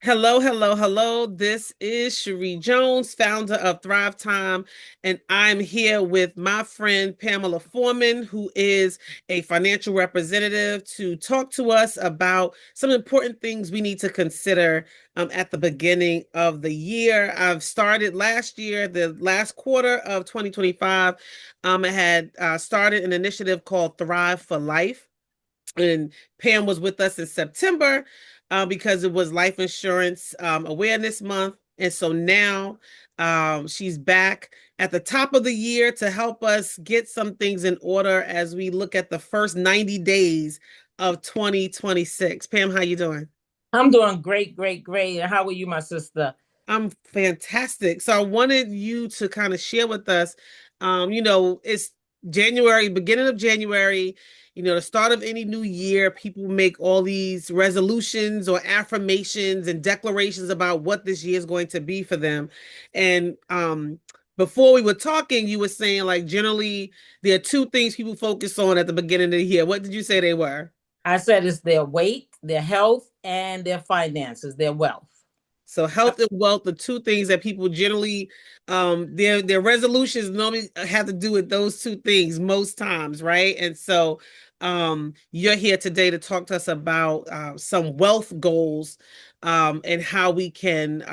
Hello, hello, hello. This is Cherie Jones, founder of Thrive Time, and I'm here with my friend Pamela Foreman, who is a financial representative, to talk to us about some important things we need to consider at the beginning of the year. I've started last year, the last quarter of 2025. I had started an initiative called Thrive for Life, and Pam was with us in September because it was Life Insurance Awareness Month. And so now she's back at the top of the year to help us get some things in order as we look at the first 90 days of 2026. Pam, how you doing? I'm doing great, great, great. And how are you, my sister? I'm fantastic. So I wanted you to kind of share with us, it's January, beginning of January, the start of any new year. People make all these resolutions or affirmations and declarations about what this year is going to be for them. And before we were talking, you were saying like generally there are two things people focus on at the beginning of the year. What did you say they were? I said it's their weight, their health, and their finances, their wealth. So health and wealth, the two things that people generally, their resolutions normally have to do with those two things most times, right? And so, you're here today to talk to us about some wealth goals, and how we can,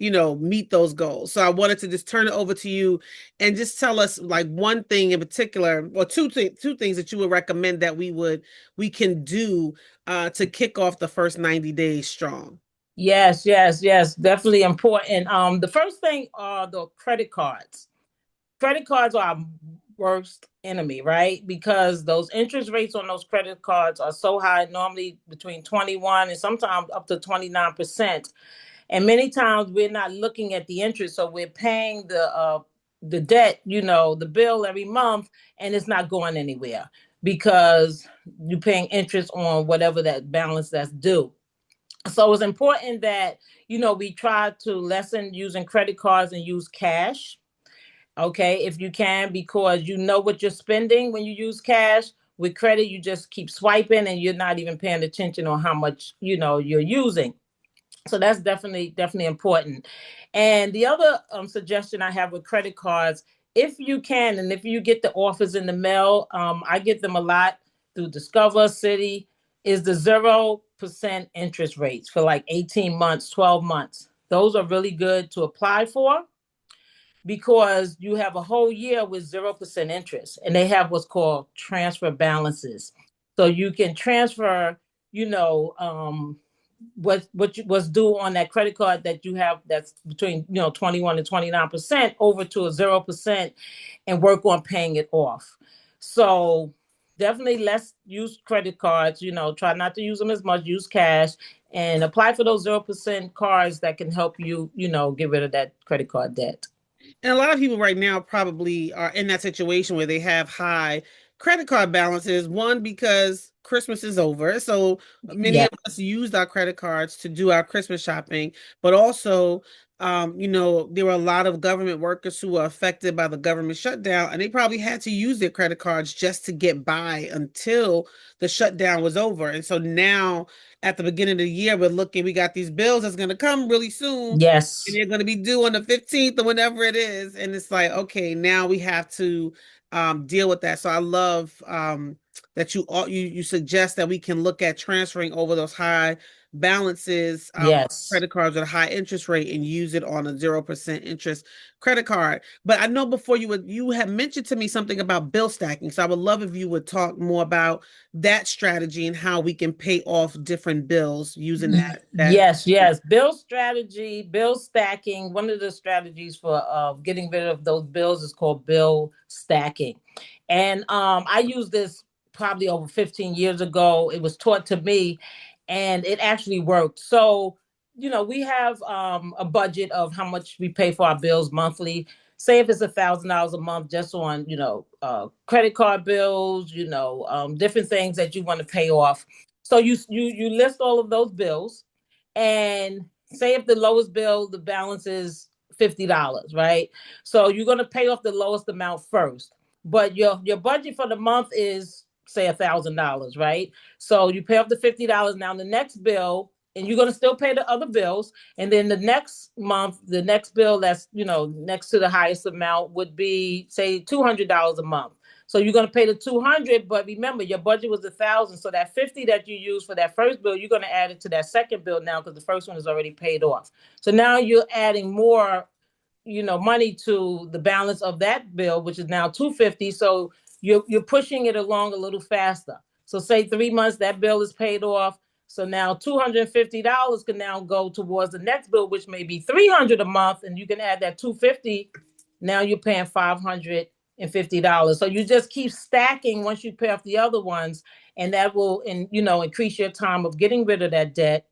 meet those goals. So I wanted to just turn it over to you and just tell us like one thing in particular, or two things that you would recommend that we can do to kick off the first 90 days strong. Yes, yes, yes, definitely important. The first thing are the credit cards. Credit cards are our worst enemy, right? Because those interest rates on those credit cards are so high, normally between 21 and sometimes up to 29%. And many times we're not looking at the interest, so we're paying the debt, the bill every month, and it's not going anywhere because you're paying interest on whatever that balance that's due. So it's important that we try to lessen using credit cards and use cash, okay, if you can, because you know what you're spending when you use cash. With credit, you just keep swiping and you're not even paying attention on how much you're using. So that's definitely important. And the other suggestion I have with credit cards, if you can, and if you get the offers in the mail, I get them a lot through Discover City, is the 0% interest rates for like 18 months, 12 months. Those are really good to apply for because you have a whole year with 0% interest, and they have what's called transfer balances. So you can transfer, you know, um, what's due on that credit card that you have that's between 21 and 29% over to a 0% and work on paying it off. So definitely let's use credit cards, try not to use them as much, use cash and apply for those 0% cards that can help you, get rid of that credit card debt. And a lot of people right now probably are in that situation where they have high credit card balances. One, because Christmas is over. So many Yeah. of us used our credit cards to do our Christmas shopping, but also, there were a lot of government workers who were affected by the government shutdown, and they probably had to use their credit cards just to get by until the shutdown was over. And so now at the beginning of the year, we got these bills that's going to come really soon, and Yes. they're going to be due on the 15th or whenever it is. And it's like, okay, now we have to deal with that. So I love that you suggest that we can look at transferring over those high balances, Yes. credit cards at a high interest rate, and use it on a 0% interest credit card. But I know before you had mentioned to me something about bill stacking. So I would love if you would talk more about that strategy and how we can pay off different bills using that. Yes, yes. Bill strategy, bill stacking. One of the strategies for getting rid of those bills is called bill stacking. And I used this probably over 15 years ago. It was taught to me and it actually worked. So, we have a budget of how much we pay for our bills monthly. Say if it's $1,000 a month just on, credit card bills, different things that you want to pay off. So you list all of those bills, and say if the lowest bill, the balance is $50, right? So you're gonna pay off the lowest amount first, but your budget for the month is say $1,000, right? So you pay off the $50. Now the next bill and you're going to still pay the other bills. And then the next month, the next bill that's, next to the highest amount would be, say, $200 a month. So you're going to pay the 200, but remember your budget was 1,000. So that 50 that you use for that first bill, you're going to add it to that second bill now because the first one is already paid off. So now you're adding more, money to the balance of that bill, which is now 250. So you're pushing it along a little faster. So say 3 months, that bill is paid off. So now $250 can now go towards the next bill, which may be $300 a month, and you can add that $250. Now you're paying $550. So you just keep stacking once you pay off the other ones, and that will, increase your time of getting rid of that debt,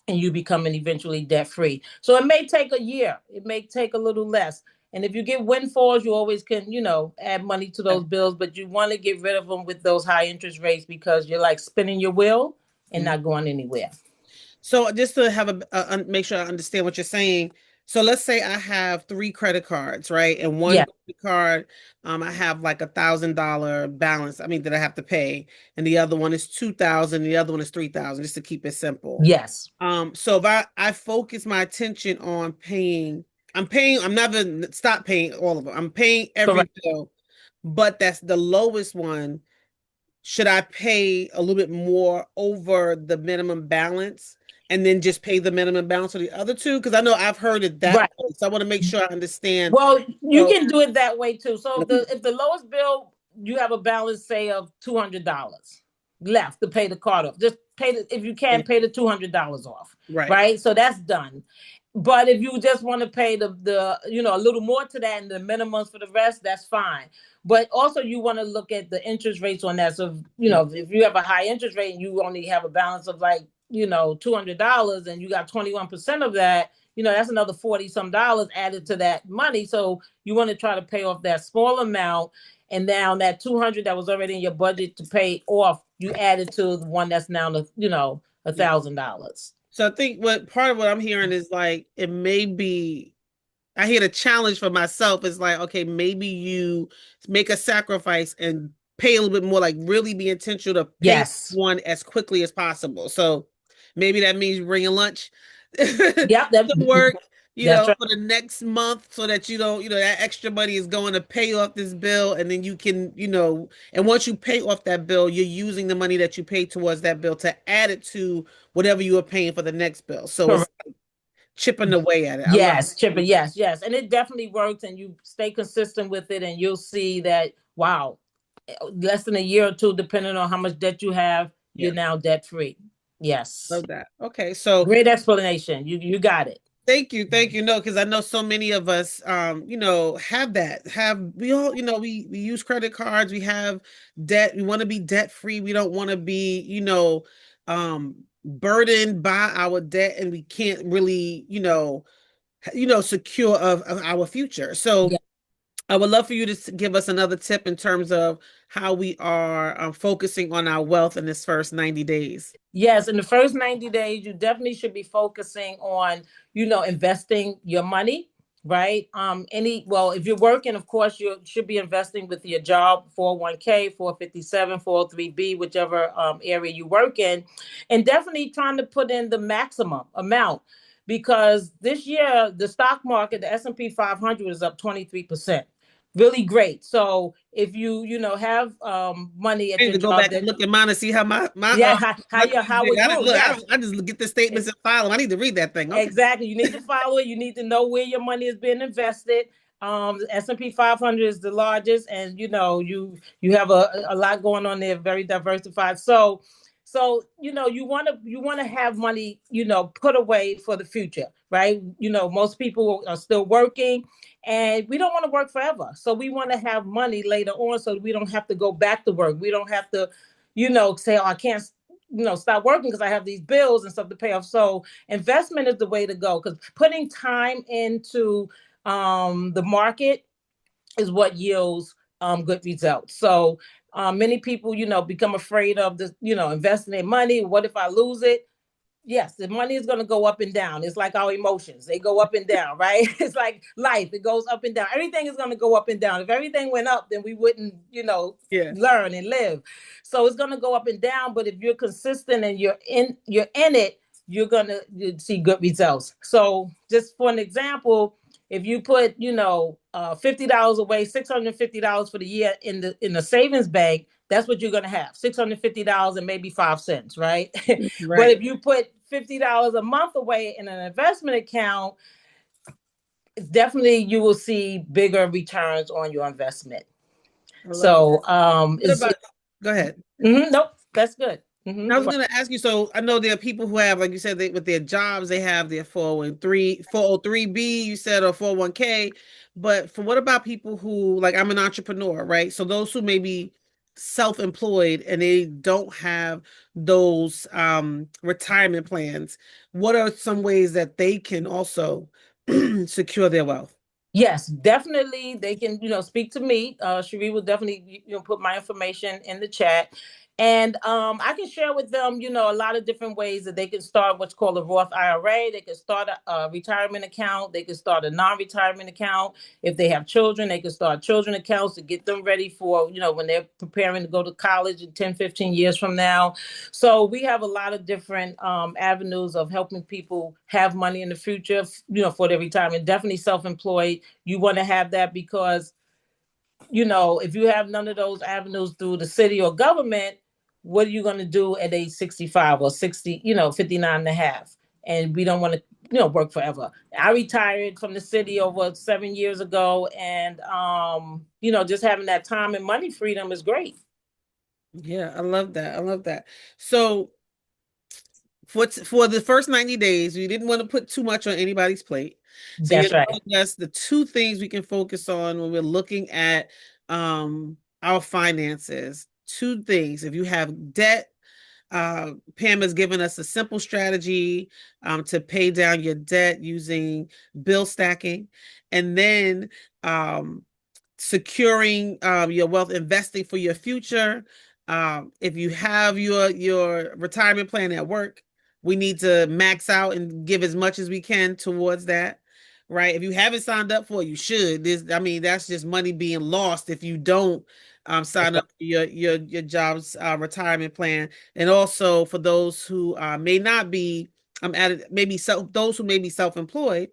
and you becoming eventually debt free. So it may take a year, it may take a little less. And if you get windfalls, you always can, add money to those bills, but you want to get rid of them with those high interest rates because you're like spinning your wheel and not going anywhere. So just to have make sure I understand what you're saying. So let's say I have 3 credit cards, right? And one credit card, I have like $1,000 balance. I mean, that I have to pay, and the other one is 2,000. The other one is 3,000. Just to keep it simple. Yes. So if I focus my attention on paying, I'm never stop paying all of them. I'm paying every bill, but that's the lowest one. Should I pay a little bit more over the minimum balance and then just pay the minimum balance for the other two? Because I know I've heard it that way. So I want to make sure I understand. Well, you can do it that way too. So if the lowest bill, you have a balance, say, of $200 left to pay the card off. Just pay if you can, pay the $200 off. Right. So that's done. But if you just want to pay the a little more to that and the minimums for the rest, that's fine. But also you want to look at the interest rates on that. So, if you have a high interest rate and you only have a balance of like, $200 and you got 21% of that, that's another 40 some dollars added to that money. So you want to try to pay off that small amount. And now that 200 that was already in your budget to pay off, you added to the one that's now, $1,000. So I think part of what I'm hearing is like, it may be, I hear the challenge for myself is like, okay, maybe you make a sacrifice and pay a little bit more, like really be intentional to pay one as quickly as possible. So maybe that means bringing lunch to work, for the next month, so that you don't, that extra money is going to pay off this bill. And then you can, and once you pay off that bill, you're using the money that you paid towards that bill to add it to whatever you were paying for the next bill. So it's like chipping away at it. Chipping. Yes. And it definitely works, and you stay consistent with it, and you'll see that, wow, less than a year or two, depending on how much debt you have, you're now debt free. Yes. Love that. Okay. So great explanation. You got it. Thank you. No, because I know so many of us, have that. We all, we use credit cards. We have debt. We want to be debt free. We don't want to be, burdened by our debt, and we can't really, secure of our future. So I would love for you to give us another tip in terms of how we are focusing on our wealth in this first 90 days. Yes, in the first 90 days, you definitely should be focusing on, investing your money, right? If you're working, of course, you should be investing with your job, 401k, 457, 403b, whichever area you work in, and definitely trying to put in the maximum amount. Because this year, the stock market, the S&P 500 is up 23%. Really great. So if you have money at your job, go back and look at mine and see how my how it I just get the statements and file them. I need to read that thing. Okay. Exactly. You need to follow it. You need to know where your money is being invested. The S&P 500 is the largest, and you have a lot going on there, very diversified. So you want to have money put away for the future, right? Most people are still working, and we don't want to work forever. So we want to have money later on, so we don't have to go back to work. We don't have to, say, oh, I can't, stop working because I have these bills and stuff to pay off. So investment is the way to go, because putting time into the market is what yields good results. So many people, become afraid of this, investing their money. What if I lose it? Yes, the money is going to go up and down. It's like our emotions. They go up and down, right? It's like life. It goes up and down. Everything is going to go up and down. If everything went up, then we wouldn't, learn and live. So it's going to go up and down. But if you're consistent and you're in it, you're gonna see good results. So just for an example, if you put, $50 away, $650 for the year in the savings bank, that's what you're gonna have, $650 and maybe 5 cents, right? But Right. if you put $50 a month away in an investment account, definitely you will see bigger returns on your investment. I love that. So What about, go ahead. nope, that's good. I was going to ask you, so I know there are people who have, like you said, with their jobs, they have their 403b, you said, or 401k. But for what about people who, like, I'm an entrepreneur, right? So those who may be self-employed and they don't have those retirement plans, what are some ways that they can also secure their wealth? Yes, definitely. They can, speak to me. Cherie will definitely, put my information in the chat. And I can share with them, a lot of different ways that they can start what's called a Roth IRA. They can start a retirement account. They can start a non-retirement account. If they have children, they can start children accounts to get them ready for, when they're preparing to go to college in 10, 15 years from now. So we have a lot of different avenues of helping people have money in the future, for their retirement. Definitely self-employed, you want to have that because, if you have none of those avenues through the city or government, what are you going to do at age 65 or 60, 59 and a half? And we don't want to, work forever. I retired from the city over 7 years ago. And, just having that time and money freedom is great. Yeah, I love that. I love that. So for the first 90 days, we didn't want to put too much on anybody's plate. So you're That's right. telling us the two things we can focus on when we're looking at our finances. Two things. If you have debt, Pam has given us a simple strategy to pay down your debt using bill stacking, and then securing your wealth, investing for your future. If you have your retirement plan at work, we need to max out and give as much as we can towards that. Right. If you haven't signed up for it, you should. I mean, that's just money being lost if you don't sign up for your job's retirement plan. And also for those who may not be added, maybe those who may be self-employed,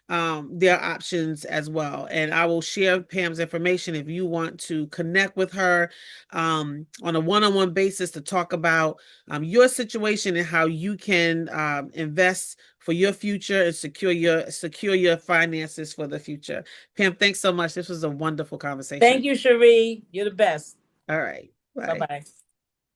there are options as well. And I will share Pam's information if you want to connect with her on a one-on-one basis to talk about your situation and how you can invest for your future and secure your finances for the future. Pam, thanks so much. This was a wonderful conversation. Thank you, Cherie. You're the best. All right. Bye. Bye-bye.